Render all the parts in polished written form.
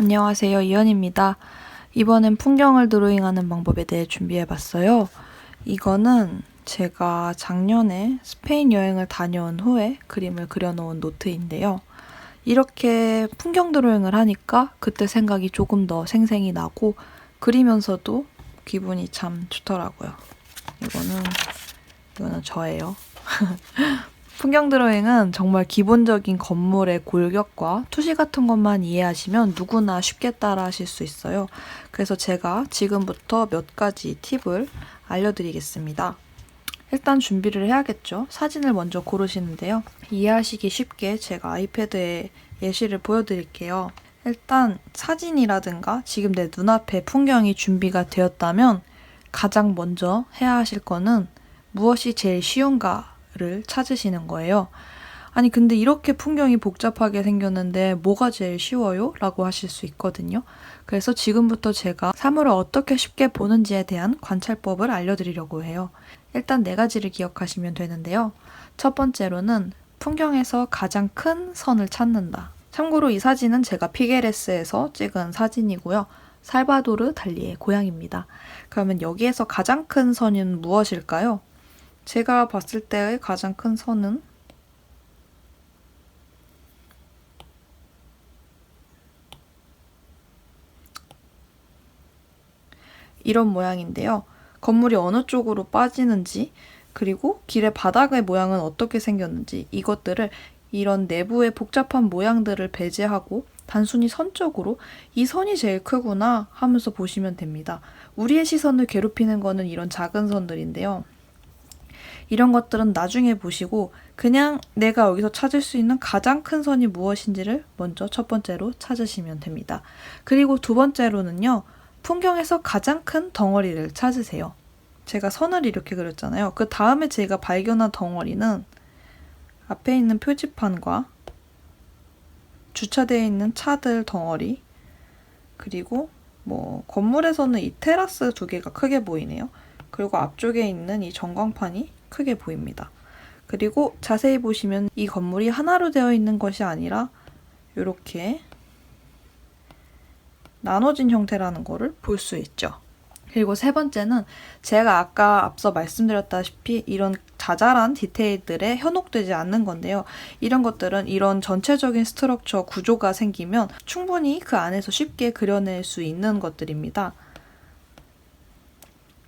안녕하세요, 이현입니다. 이번엔 풍경을 드로잉하는 방법에 대해 준비해봤어요. 이거는 제가 작년에 스페인 여행을 다녀온 후에 그림을 그려놓은 노트인데요. 이렇게 풍경 드로잉을 하니까 그때 생각이 조금 더 생생히 나고 그리면서도 기분이 참 좋더라고요. 이거는 저예요. 풍경 드로잉은 정말 기본적인 건물의 골격과 투시 같은 것만 이해하시면 누구나 쉽게 따라 하실 수 있어요. 그래서 제가 지금부터 몇 가지 팁을 알려드리겠습니다. 일단 준비를 해야겠죠. 사진을 먼저 고르시는데요. 이해하시기 쉽게 제가 아이패드에 예시를 보여드릴게요. 일단 사진이라든가 지금 내 눈앞에 풍경이 준비가 되었다면 가장 먼저 해야 하실 거는 무엇이 제일 쉬운가를 찾으시는 거예요. 아니 근데 이렇게 풍경이 복잡하게 생겼는데 뭐가 제일 쉬워요? 라고 하실 수 있거든요. 그래서 지금부터 제가 사물을 어떻게 쉽게 보는지에 대한 관찰법을 알려드리려고 해요. 일단 4가지를 기억하시면 되는데요. 첫 번째로는 풍경에서 가장 큰 선을 찾는다. 참고로 이 사진은 제가 피게레스에서 찍은 사진이고요. 살바도르 달리의 고향입니다. 그러면 여기에서 가장 큰 선은 무엇일까요? 제가 봤을 때의 가장 큰 선은 이런 모양인데요. 건물이 어느 쪽으로 빠지는지, 그리고 길의 바닥의 모양은 어떻게 생겼는지 이것들을 이런 내부의 복잡한 모양들을 배제하고 단순히 선적으로 이 선이 제일 크구나 하면서 보시면 됩니다. 우리의 시선을 괴롭히는 거는 이런 작은 선들인데요. 이런 것들은 나중에 보시고 그냥 내가 여기서 찾을 수 있는 가장 큰 선이 무엇인지를 먼저 첫 번째로 찾으시면 됩니다. 그리고 두 번째로는요. 풍경에서 가장 큰 덩어리를 찾으세요. 제가 선을 이렇게 그렸잖아요. 그 다음에 제가 발견한 덩어리는 앞에 있는 표지판과 주차되어 있는 차들 덩어리, 그리고 건물에서는 이 테라스 2개가 크게 보이네요. 그리고 앞쪽에 있는 이 전광판이 크게 보입니다. 그리고 자세히 보시면 이 건물이 하나로 되어 있는 것이 아니라 이렇게 나눠진 형태라는 거를 볼 수 있죠. 그리고 세 번째는 제가 아까 앞서 말씀드렸다시피 이런 자잘한 디테일들에 현혹되지 않는 건데요. 이런 것들은 이런 전체적인 스트럭처 구조가 생기면 충분히 그 안에서 쉽게 그려낼 수 있는 것들입니다.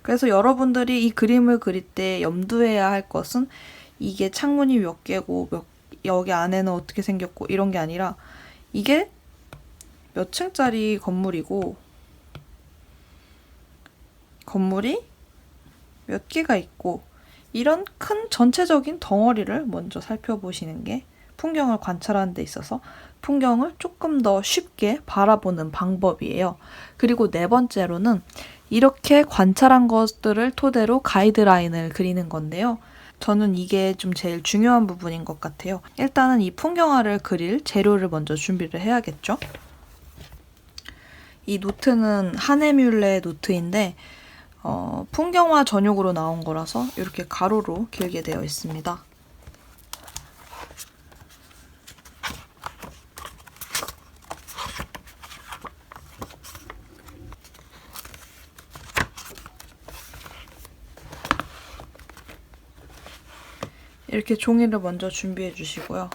그래서 여러분들이 이 그림을 그릴 때 염두해야 할 것은 이게 창문이 몇 개고 여기 안에는 어떻게 생겼고 이런 게 아니라 이게 몇 층짜리 건물이고 건물이 몇 개가 있고 이런 큰 전체적인 덩어리를 먼저 살펴보시는 게 풍경을 관찰하는 데 있어서 풍경을 조금 더 쉽게 바라보는 방법이에요. 그리고 4번째로는 이렇게 관찰한 것들을 토대로 가이드라인을 그리는 건데요. 저는 이게 좀 제일 중요한 부분인 것 같아요. 일단은 이 풍경화를 그릴 재료를 먼저 준비를 해야겠죠. 이 노트는 하네뮬레 노트인데 풍경화 전용으로 나온 거라서 이렇게 가로로 길게 되어 있습니다. 이렇게 종이를 먼저 준비해 주시고요.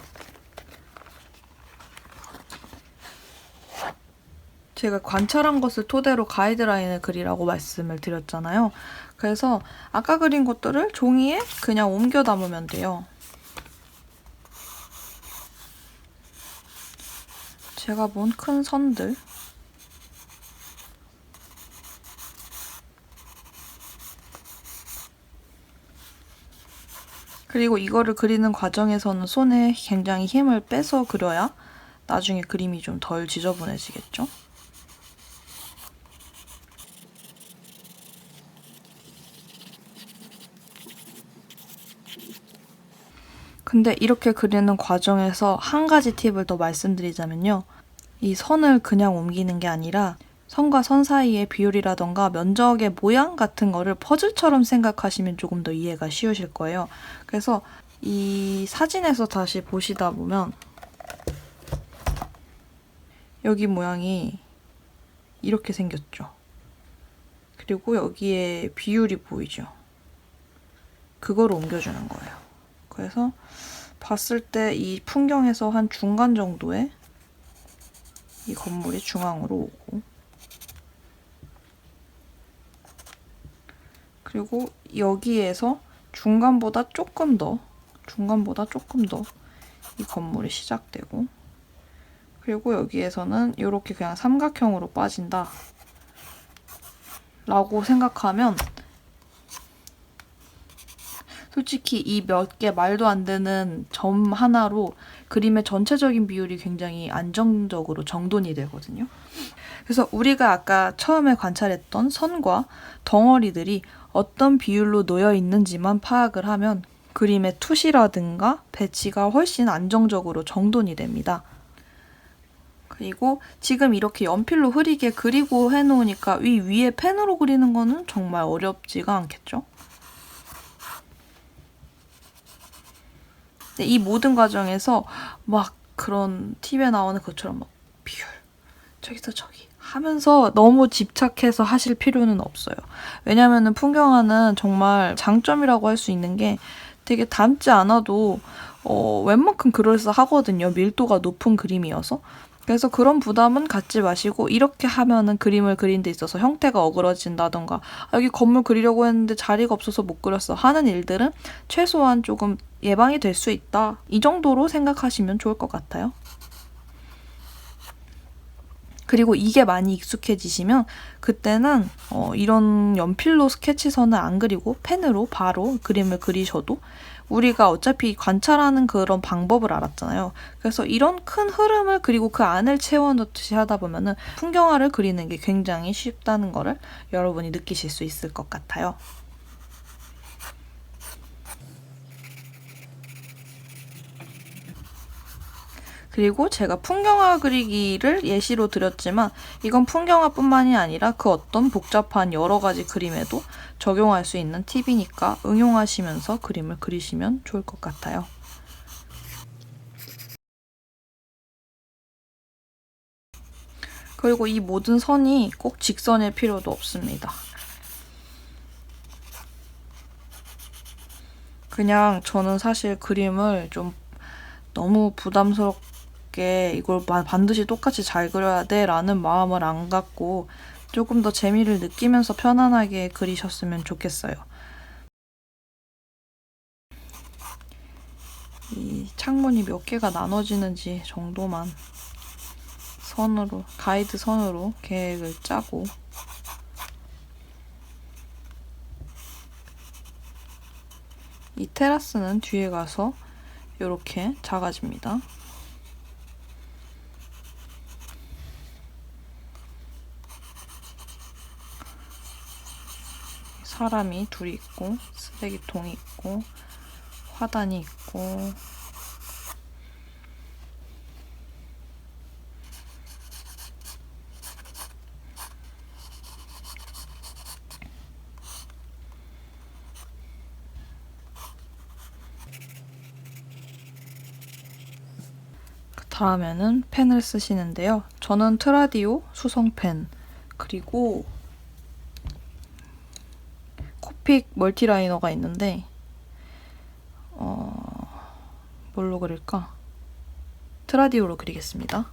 제가 관찰한 것을 토대로 가이드라인을 그리라고 말씀을 드렸잖아요. 그래서 아까 그린 것들을 종이에 그냥 옮겨 담으면 돼요. 제가 본 큰 선들. 그리고 이거를 그리는 과정에서는 손에 굉장히 힘을 빼서 그려야 나중에 그림이 좀 덜 지저분해지겠죠? 근데 이렇게 그리는 과정에서 한 가지 팁을 더 말씀드리자면요. 이 선을 그냥 옮기는 게 아니라 선과 선 사이의 비율이라던가 면적의 모양 같은 거를 퍼즐처럼 생각하시면 조금 더 이해가 쉬우실 거예요. 그래서 이 사진에서 다시 보시다 보면 여기 모양이 이렇게 생겼죠. 그리고 여기에 비율이 보이죠. 그걸 옮겨주는 거예요. 그래서 봤을 때 이 풍경에서 한 중간 정도에 이 건물이 중앙으로 오고, 그리고 여기에서 중간보다 조금 더 이 건물이 시작되고, 그리고 여기에서는 이렇게 그냥 삼각형으로 빠진다 라고 생각하면, 솔직히 이 몇 개 말도 안 되는 점 하나로 그림의 전체적인 비율이 굉장히 안정적으로 정돈이 되거든요. 그래서 우리가 아까 처음에 관찰했던 선과 덩어리들이 어떤 비율로 놓여 있는지만 파악을 하면 그림의 투시라든가 배치가 훨씬 안정적으로 정돈이 됩니다. 그리고 지금 이렇게 연필로 흐리게 그리고 해놓으니까 위에 펜으로 그리는 거는 정말 어렵지가 않겠죠? 이 모든 과정에서 막 그런 TV에 나오는 것처럼 막 비율, 저기서 저기 하면서 너무 집착해서 하실 필요는 없어요. 왜냐면은 풍경화는 정말 장점이라고 할 수 있는 게 되게 닮지 않아도 웬만큼 그럴싸하거든요. 밀도가 높은 그림이어서. 그래서 그런 부담은 갖지 마시고 이렇게 하면은 그림을 그린 데 있어서 형태가 어그러진다던가 여기 건물 그리려고 했는데 자리가 없어서 못 그렸어 하는 일들은 최소한 조금 예방이 될 수 있다. 이 정도로 생각하시면 좋을 것 같아요. 그리고 이게 많이 익숙해지시면 그때는 이런 연필로 스케치선을 안 그리고 펜으로 바로 그림을 그리셔도 우리가 어차피 관찰하는 그런 방법을 알았잖아요. 그래서 이런 큰 흐름을 그리고 그 안을 채워넣듯이 하다 보면은 풍경화를 그리는 게 굉장히 쉽다는 거를 여러분이 느끼실 수 있을 것 같아요. 그리고 제가 풍경화 그리기를 예시로 드렸지만 이건 풍경화뿐만이 아니라 그 어떤 복잡한 여러 가지 그림에도 적용할 수 있는 팁이니까 응용하시면서 그림을 그리시면 좋을 것 같아요. 그리고 이 모든 선이 꼭 직선일 필요도 없습니다. 그냥 저는 사실 그림을 좀 너무 부담스럽게 이걸 반드시 똑같이 잘 그려야 돼 라는 마음을 안 갖고 조금 더 재미를 느끼면서 편안하게 그리셨으면 좋겠어요. 이 창문이 몇 개가 나눠지는지 정도만 선으로, 가이드 선으로 계획을 짜고, 이 테라스는 뒤에 가서 이렇게 작아집니다. 사람이 둘이 있고, 쓰레기통이 있고, 화단이 있고, 그 다음에는 펜을 쓰시는데요. 저는 트라디오 수성펜, 그리고 코픽 멀티라이너가 있는데 뭘로 그릴까? 트라디오로 그리겠습니다.